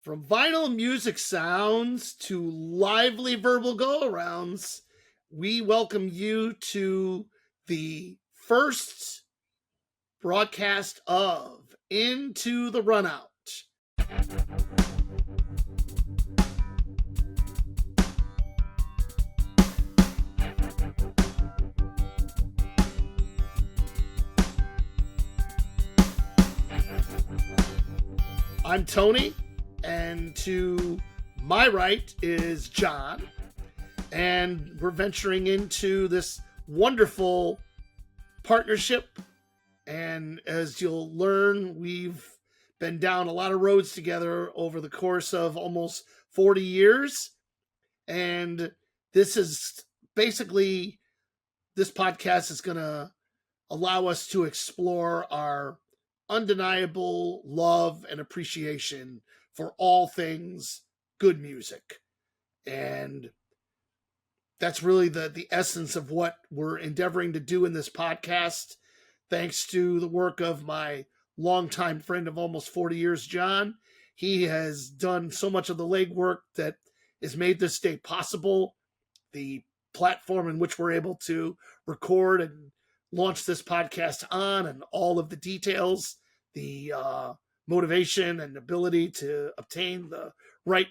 From vinyl music sounds to lively verbal go arounds, we welcome you to the first broadcast of Into the Runout. I'm Tony, and to my right is John, and we're venturing into this wonderful partnership. And as you'll learn, we've been down a lot of roads together over the course of almost 40 years. And this is basically, this podcast is going to allow us to explore our undeniable love and appreciation for all things good music. And that's really the essence of what we're endeavoring to do in this podcast. Thanks to the work of my longtime friend of almost 40 years, John. He has done so much of the legwork that has made this day possible. The platform in which we're able to record and launch this podcast on, and all of the details, the motivation and ability to obtain the right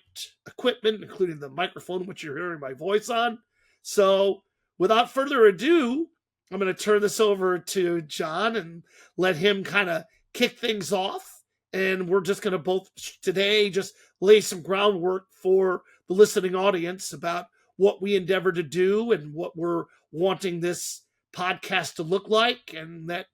equipment, including the microphone which you're hearing my voice on. So without further ado, I'm going to turn this over to John and let him kind of kick things off. And we're just going to both today just lay some groundwork for the listening audience about what we endeavor to do and what we're wanting this podcast to look like, and that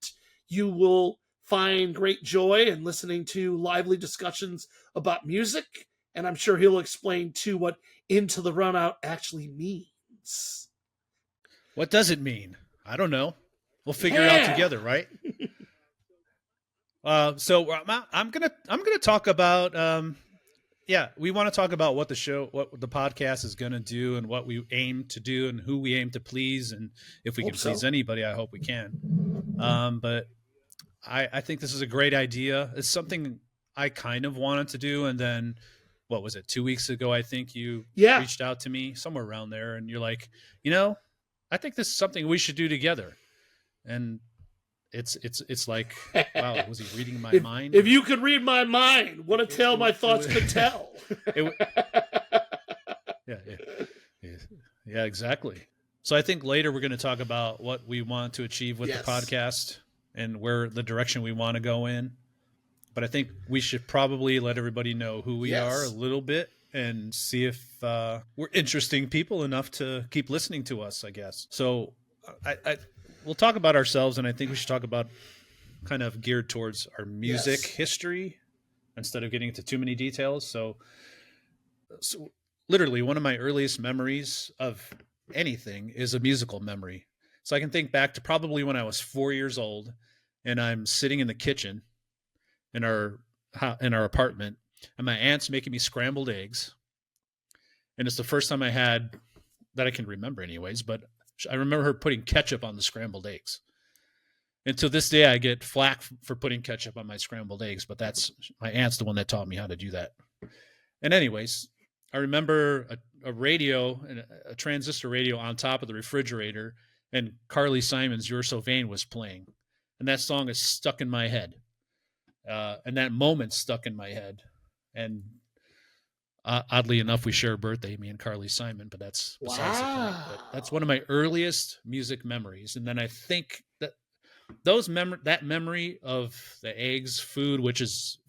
you will find great joy in listening to lively discussions about music. And I'm sure he'll explain too what Into the Runout actually means. What does it mean? I don't know. We'll figure it out together, right? So I'm gonna talk about we want to talk about what the podcast is gonna do, and what we aim to do, and who we aim to please, and if we can please anybody, I hope we can. But I think this is a great idea. It's something I kind of wanted to do, and then what was it, 2 weeks ago? I think you reached out to me somewhere around there, and you're like, I think this is something we should do together. And it's like, wow, was he reading my mind? If you could read my mind, what a tale my thoughts could tell. Yeah, exactly. So I think later we're going to talk about what we want to achieve with the podcast and where the direction we want to go in. But I think we should probably let everybody know who we are a little bit, and see if we're interesting people enough to keep listening to us, I guess. So we'll talk about ourselves, and I think we should talk about kind of geared towards our music history instead of getting into too many details. So literally one of my earliest memories of anything is a musical memory. So I can think back to probably when I was 4 years old, and I'm sitting in the kitchen in our apartment, and my aunt's making me scrambled eggs. And it's the first time I had, that I can remember anyways, but I remember her putting ketchup on the scrambled eggs. And to this day, I get flack for putting ketchup on my scrambled eggs, but that's my aunt's the one that taught me how to do that. And anyways, I remember a radio, a transistor radio on top of the refrigerator, and Carly Simon's "You're So Vain" was playing. And that song is stuck in my head. And that moment stuck in my head. And oddly enough, we share a birthday, me and Carly Simon, but that's besides the point. But that's one of my earliest music memories. And then I think that that memory of the eggs, food, which is,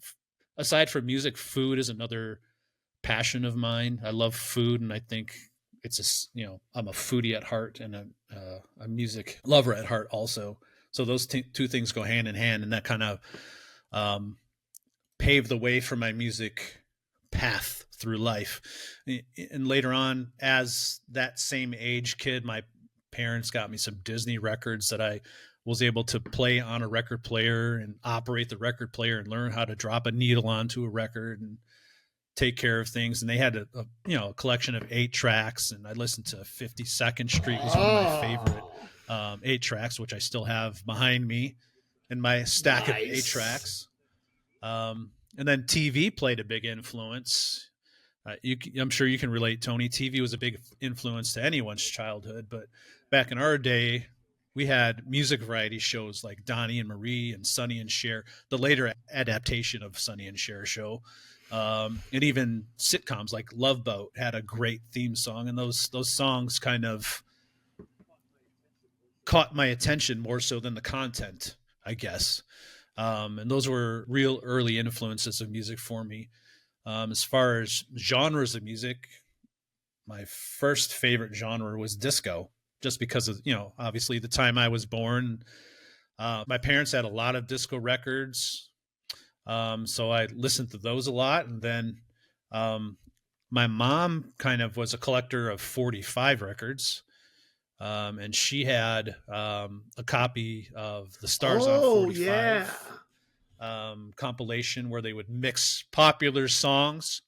aside from music, food is another passion of mine. I love food, and I think it's I'm a foodie at heart and a music lover at heart also. So those two things go hand in hand, and that kind of paved the way for my music path through life. And later on, as that same age kid, my parents got me some Disney records that I was able to play on a record player and operate the record player and learn how to drop a needle onto a record and take care of things. And they had a collection of 8 tracks, and I listened to 52nd Street was one of my favorite 8 tracks, which I still have behind me in my stack of 8 tracks. And then TV played a big influence. I'm sure you can relate, Tony. TV was a big influence to anyone's childhood, but back in our day, we had music variety shows like Donnie and Marie and Sonny and Cher, the later adaptation of Sonny and Cher show, and even sitcoms like Love Boat had a great theme song, and those songs kind of caught my attention more so than the content, I guess. And those were real early influences of music for me. As far as genres of music, my first favorite genre was disco, just because of, obviously the time I was born. My parents had a lot of disco records. So I listened to those a lot. And then my mom kind of was a collector of 45 records. And she had a copy of the Stars on Oh 45 compilation where they would mix popular songs.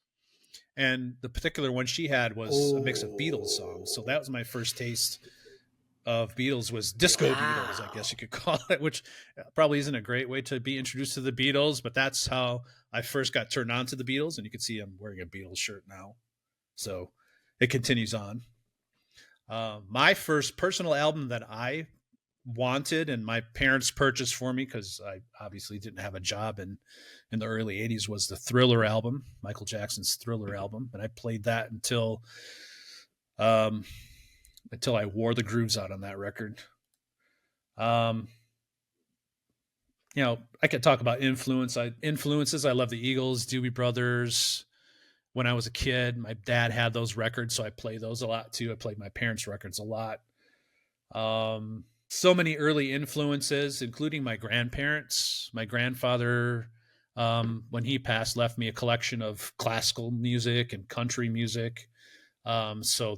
And the particular one she had was a mix of Beatles songs. So that was my first taste of Beatles, was disco Beatles, I guess you could call it, which probably isn't a great way to be introduced to the Beatles, but that's how I first got turned on to the Beatles. And you can see I'm wearing a Beatles shirt now. So it continues on. My first personal album that I wanted and my parents purchased for me, because I obviously didn't have a job in the early 80s, was the Thriller album, Michael Jackson's Thriller album. And I played that until I wore the grooves out on that record. I could talk about influences. I love the Eagles, Doobie Brothers. When I was a kid, my dad had those records, so I played those a lot too. I played my parents' records a lot. So many early influences, including my grandparents. My grandfather, when he passed, left me a collection of classical music and country music. So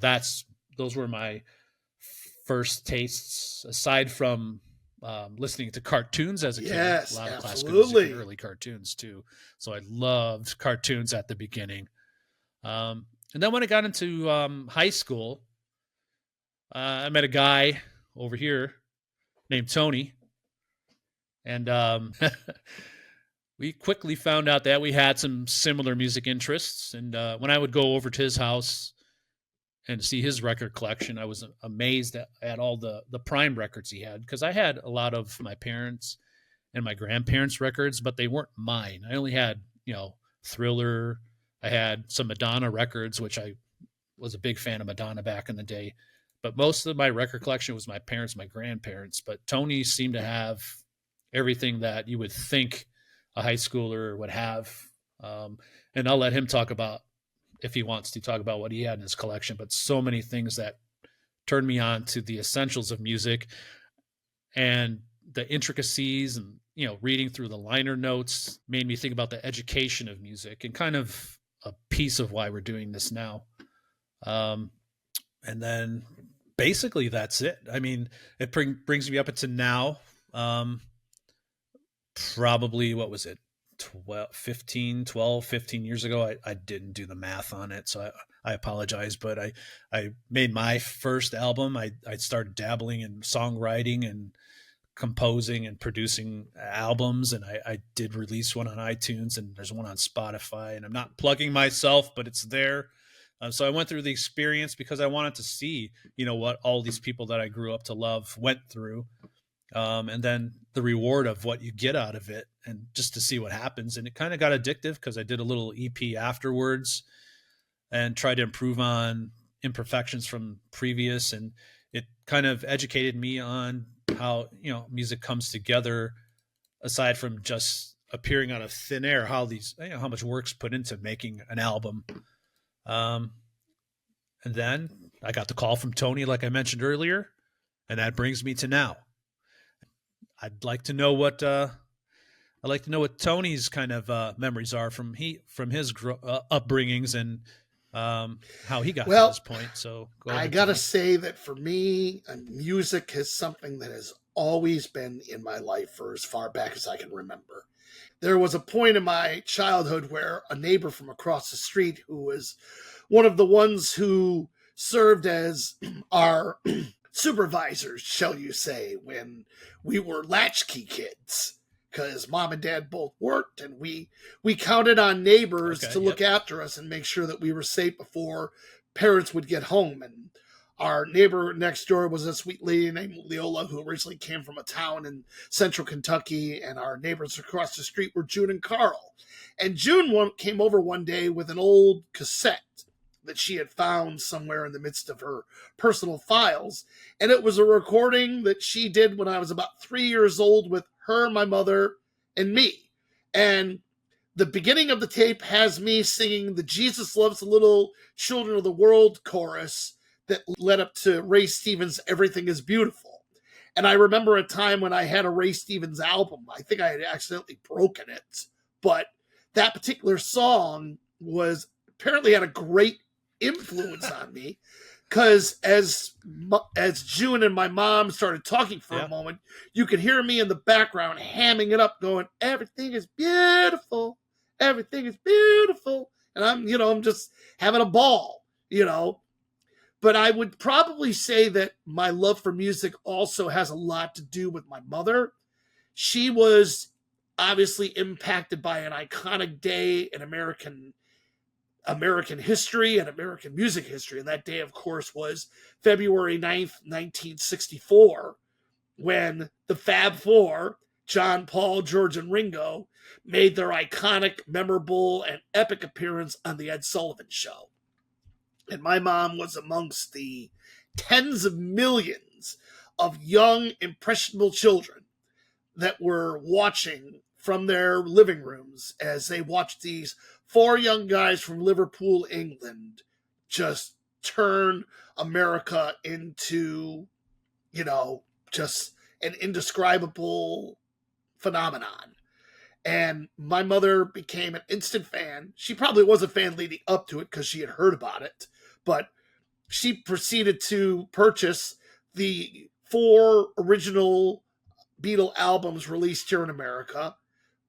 those were my first tastes, aside from listening to cartoons as a kid. Yes, a lot of absolutely. classical music and early cartoons too. So I loved cartoons at the beginning. And then when I got into high school, I met a guy over here named Tony. And we quickly found out that we had some similar music interests. And when I would go over to his house and see his record collection, I was amazed at all the prime records he had, because I had a lot of my parents' and my grandparents' records, but they weren't mine. I only had, Thriller. I had some Madonna records, which I was a big fan of Madonna back in the day. But most of my record collection was my parents, my grandparents. But Tony seemed to have everything that you would think a high schooler would have. And I'll let him talk about, if he wants to talk about what he had in his collection, but so many things that turned me on to the essentials of music and the intricacies, and, reading through the liner notes made me think about the education of music, and kind of a piece of why we're doing this now. And then basically that's it. I mean, it brings me up into now. Probably, what was it? 15 years ago. I didn't do the math on it, so I apologize, but I made my first album. I started dabbling in songwriting and composing and producing albums, and I did release one on iTunes, and there's one on Spotify, and I'm not plugging myself, but it's there. So I went through the experience because I wanted to see, what all these people that I grew up to love went through. And then the reward of what you get out of it, and just to see what happens. And it kind of got addictive, because I did a little EP afterwards and tried to improve on imperfections from previous. And it kind of educated me on how, music comes together, aside from just appearing out of thin air, how much work's put into making an album. And then I got the call from Tony, like I mentioned earlier, and that brings me to now. I'd like to know what Tony's kind of memories are from his upbringings, and how he got to this point. So I gotta say that for me, music is something that has always been in my life for as far back as I can remember. There was a point in my childhood where a neighbor from across the street, who was one of the ones who served as our supervisors, shall you say, when we were latchkey kids, because mom and dad both worked, and we counted on neighbors Okay. to look after us and make sure that we were safe before parents would get home. And our neighbor next door was a sweet lady named Leola, who originally came from a town in central Kentucky, and our neighbors across the street were June and Carl. And June came over one day with an old cassette that she had found somewhere in the midst of her personal files. And it was a recording that she did when I was about 3 years old with her, my mother, and me. And the beginning of the tape has me singing the Jesus Loves the Little Children of the World chorus that led up to Ray Stevens' Everything is Beautiful. And I remember a time when I had a Ray Stevens album. I think I had accidentally broken it, but that particular song was apparently had a great influence on me, because as June and my mom started talking for a moment, you could hear me in the background hamming it up, going, "Everything is beautiful, everything is beautiful," and I'm just having a ball. But I would probably say that my love for music also has a lot to do with my mother. She was obviously impacted by an iconic day in American history and American music history. And that day, of course, was February 9th, 1964, when the Fab Four, John, Paul, George, and Ringo, made their iconic, memorable, and epic appearance on The Ed Sullivan Show. And my mom was amongst the tens of millions of young, impressionable children that were watching from their living rooms as they watched these four young guys from Liverpool, England, just turn America into, just an indescribable phenomenon. And my mother became an instant fan. She probably was a fan leading up to it because she had heard about it, but she proceeded to purchase the 4 original Beatle albums released here in America,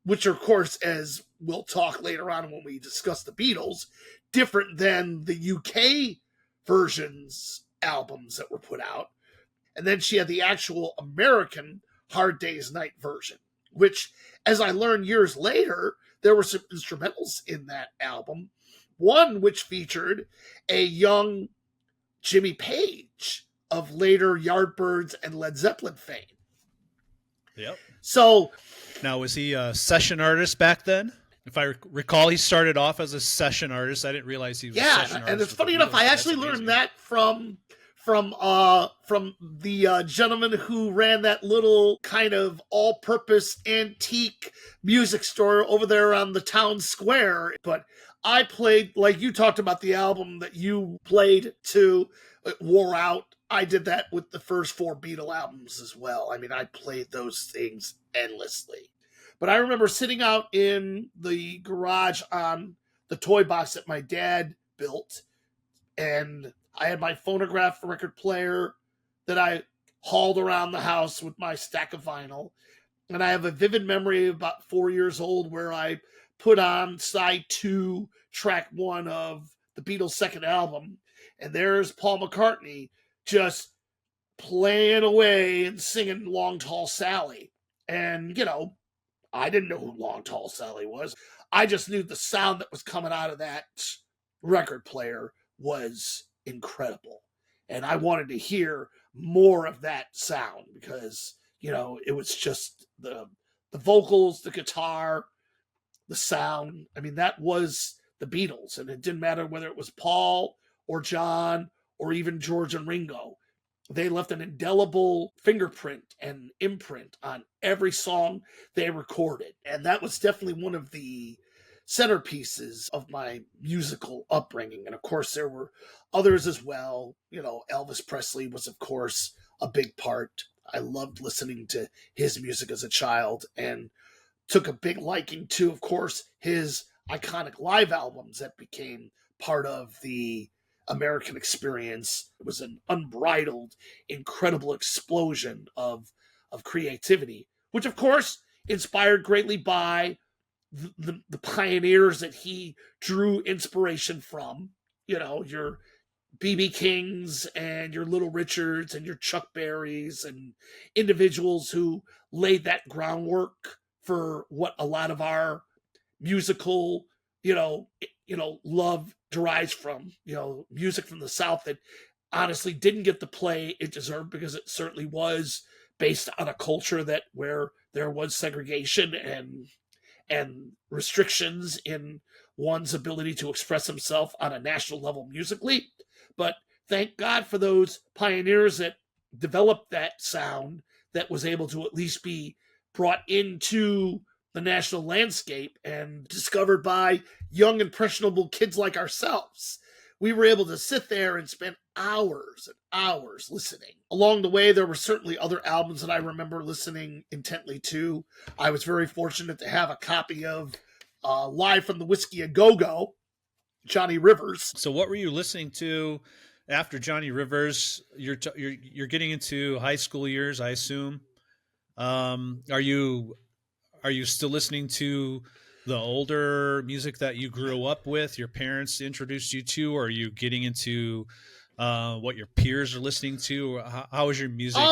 which are, of course, as we'll talk later on when we discuss the Beatles, different than the UK versions albums that were put out. And then she had the actual American Hard Day's Night version, which, as I learned years later, there were some instrumentals in that album. One which featured a young Jimmy Page of later Yardbirds and Led Zeppelin fame. Yep. So now, was he a session artist back then? If I recall, he started off as a session artist. I didn't realize he was a session artist. And it's funny enough, I actually learned that from the gentleman who ran that little kind of all-purpose antique music store over there on the town square. But I played, like you talked about the album that you played to, it wore out. I did that with the first 4 Beatle albums as well. I mean, I played those things endlessly. But I remember sitting out in the garage on the toy box that my dad built, and I had my phonograph record player that I hauled around the house with my stack of vinyl. And I have a vivid memory of about 4 years old where I put on side 2, track 1 of the Beatles' second album. And there's Paul McCartney just playing away and singing Long Tall Sally. And, I didn't know who Long Tall Sally was. I just knew the sound that was coming out of that record player was incredible. And I wanted to hear more of that sound because, it was just the vocals, the guitar, the sound. I mean, that was the Beatles. And it didn't matter whether it was Paul or John or even George and Ringo. They left an indelible fingerprint and imprint on every song they recorded. And that was definitely one of the centerpieces of my musical upbringing. And of course, there were others as well. Elvis Presley was, of course, a big part. I loved listening to his music as a child and took a big liking to, of course, his iconic live albums that became part of the American experience. It was an unbridled, incredible explosion of creativity, which of course inspired greatly by the pioneers that he drew inspiration from. Your B.B. Kings and your Little Richards and your Chuck Berrys and individuals who laid that groundwork for what a lot of our musical, love derives from, music from the South that honestly didn't get the play it deserved, because it certainly was based on a culture that where there was segregation and restrictions in one's ability to express himself on a national level musically. But thank God for those pioneers that developed that sound that was able to at least be brought into the national landscape and discovered by young, impressionable kids like ourselves. We were able to sit there and spend hours and hours listening. Along the way, there were certainly other albums that I remember listening intently to. I was very fortunate to have a copy of Live from the Whiskey A Go-Go, Johnny Rivers. So what were you listening to after Johnny Rivers? You're getting into high school years, I assume. Are you still listening to the older music that you grew up with, your parents introduced you to, or are you getting into what your peers are listening to? How is your music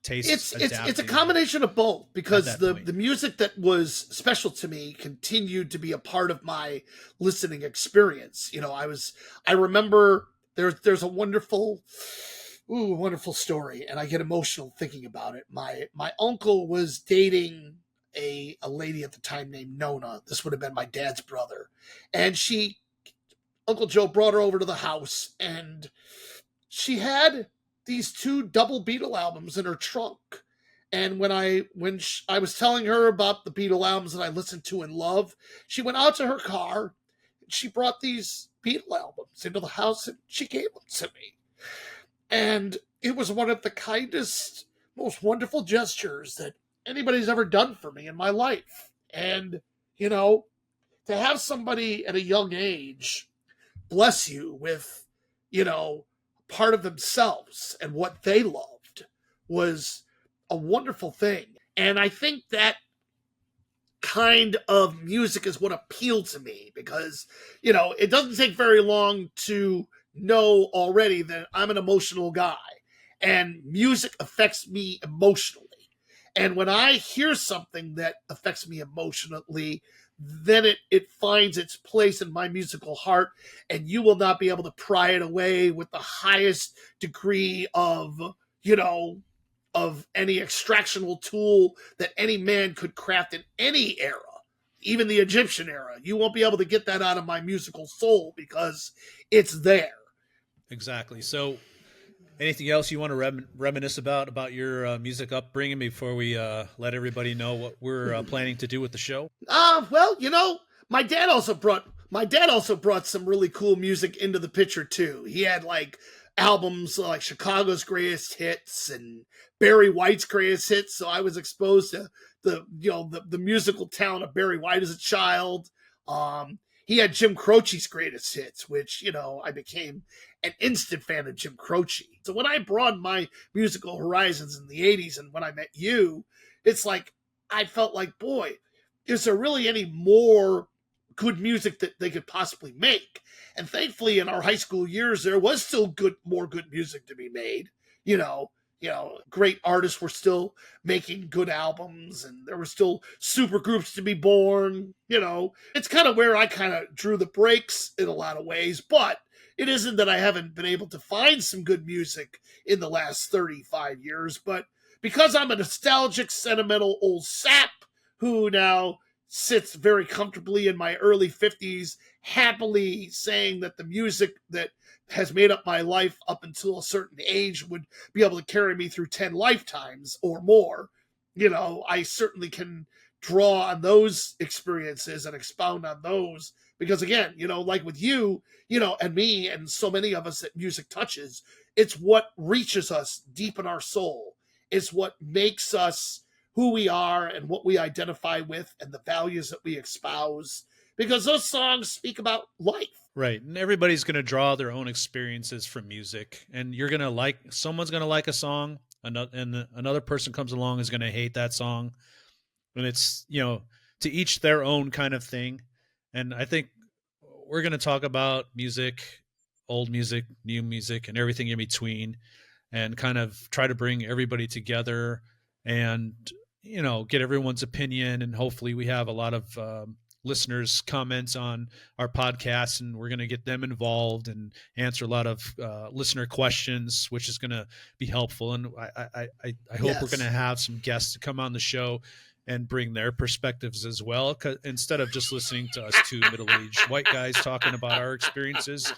taste adapting? It's a combination of both, because the music that was special to me continued to be a part of my listening experience. I remember there's a wonderful story, and I get emotional thinking about it. My uncle was dating a lady at the time named Nona. This would have been my dad's brother. And Uncle Joe brought her over to the house, and she had these 2 double Beatle albums in her trunk. And when I was telling her about the Beatle albums that I listened to and love, she went out to her car, and she brought these Beatle albums into the house, and she gave them to me. And it was one of the kindest, most wonderful gestures that anybody's ever done for me in my life. And, to have somebody at a young age bless you with, part of themselves and what they loved was a wonderful thing. And I think that kind of music is what appealed to me, because, it doesn't take very long to know already that I'm an emotional guy, and music affects me emotionally. And when I hear something that affects me emotionally, then it finds its place in my musical heart, and you will not be able to pry it away with the highest degree of, of any extractional tool that any man could craft in any era, even the Egyptian era. You won't be able to get that out of my musical soul, because it's there. Exactly. So anything else you want to reminisce about your music upbringing before we let everybody know what we're planning to do with the show? Well, my dad also brought some really cool music into the picture too. He had like albums like Chicago's Greatest Hits and Barry White's Greatest Hits, so I was exposed to the musical talent of Barry White as a child. He had Jim Croce's Greatest Hits, which, I became an instant fan of Jim Croce. So when I broadened my musical horizons in the 80s and when I met you, it's like, I felt like, boy, is there really any more good music that they could possibly make? And thankfully, in our high school years, there was still more good music to be made. Great artists were still making good albums, and there were still super groups to be born. It's kind of where I kind of drew the brakes in a lot of ways, but it isn't that I haven't been able to find some good music in the last 35 years, but because I'm a nostalgic, sentimental old sap who now sits very comfortably in my early 50s, happily saying that the music that has made up my life up until a certain age would be able to carry me through 10 lifetimes or more. I certainly can draw on those experiences and expound on those, because again, like with you, and me and so many of us that music touches, it's what reaches us deep in our soul. It's what makes us who we are and what we identify with and the values that we espouse, because those songs speak about life. Right. And everybody's going to draw their own experiences from music, and someone's going to like a song, and another person comes along is going to hate that song. And it's, to each their own kind of thing. And I think we're going to talk about music, old music, new music, and everything in between, and kind of try to bring everybody together and, get everyone's opinion, and hopefully we have a lot of listeners' comments on our podcast, and we're going to get them involved and answer a lot of listener questions, which is going to be helpful. And I hope we're going to have some guests to come on the show and bring their perspectives as well. 'Cause instead of just listening to us two middle-aged white guys talking about our experiences,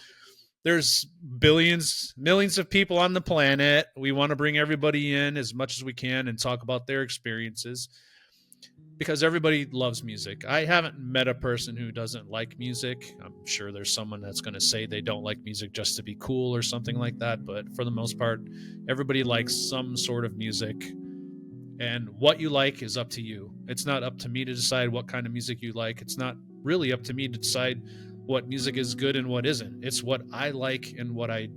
there's millions of people on the planet. We want to bring everybody in as much as we can and talk about their experiences, because everybody loves music. I haven't met a person who doesn't like music. I'm sure there's someone that's going to say they don't like music just to be cool or something like that. But for the most part, everybody likes some sort of music. And what you like is up to you. It's not up to me to decide what kind of music you like. It's not really up to me to decide what music is good and what isn't. It's what I like and what I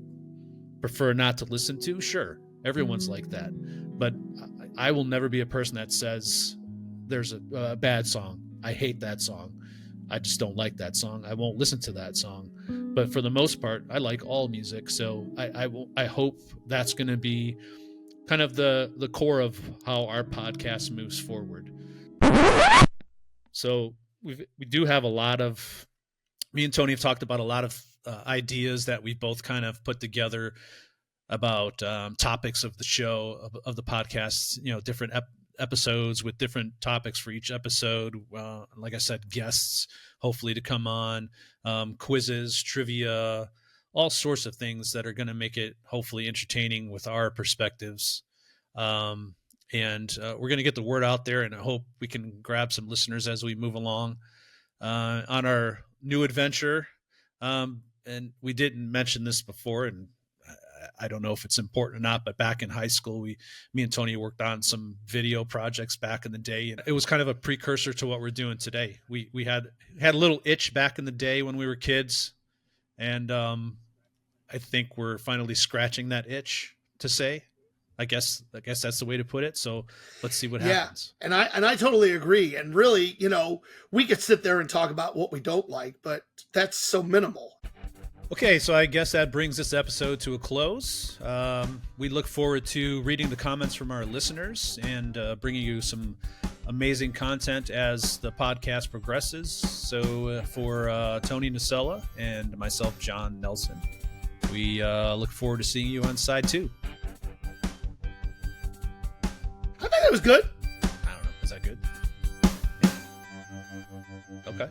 prefer not to listen to. Sure, everyone's like that. But I will never be a person that says there's a bad song. I hate that song. I just don't like that song. I won't listen to that song. But for the most part, I like all music. So I hope that's going to be kind of the core of how our podcast moves forward. So we do have a lot of, me and Tony have talked about a lot of ideas that we both kind of put together about topics of the show, of the podcast, different episodes with different topics for each episode. Like I said, guests hopefully to come on, quizzes, trivia, all sorts of things that are going to make it hopefully entertaining with our perspectives. And we're going to get the word out there, and I hope we can grab some listeners as we move along on our new adventure. And we didn't mention this before, and I don't know if it's important or not, but back in high school, me and Tony worked on some video projects back in the day, and it was kind of a precursor to what we're doing today. We had a little itch back in the day when we were kids, and I think we're finally scratching that itch to say. I guess that's the way to put it. So let's see what happens. And I totally agree. And really, we could sit there and talk about what we don't like, but that's so minimal. Okay, so I guess that brings this episode to a close. We look forward to reading the comments from our listeners and bringing you some amazing content as the podcast progresses. So for Tony Nacella and myself, John Nelson, we look forward to seeing you on side 2. I think that was good. I don't know. Is that good? Yeah. Okay.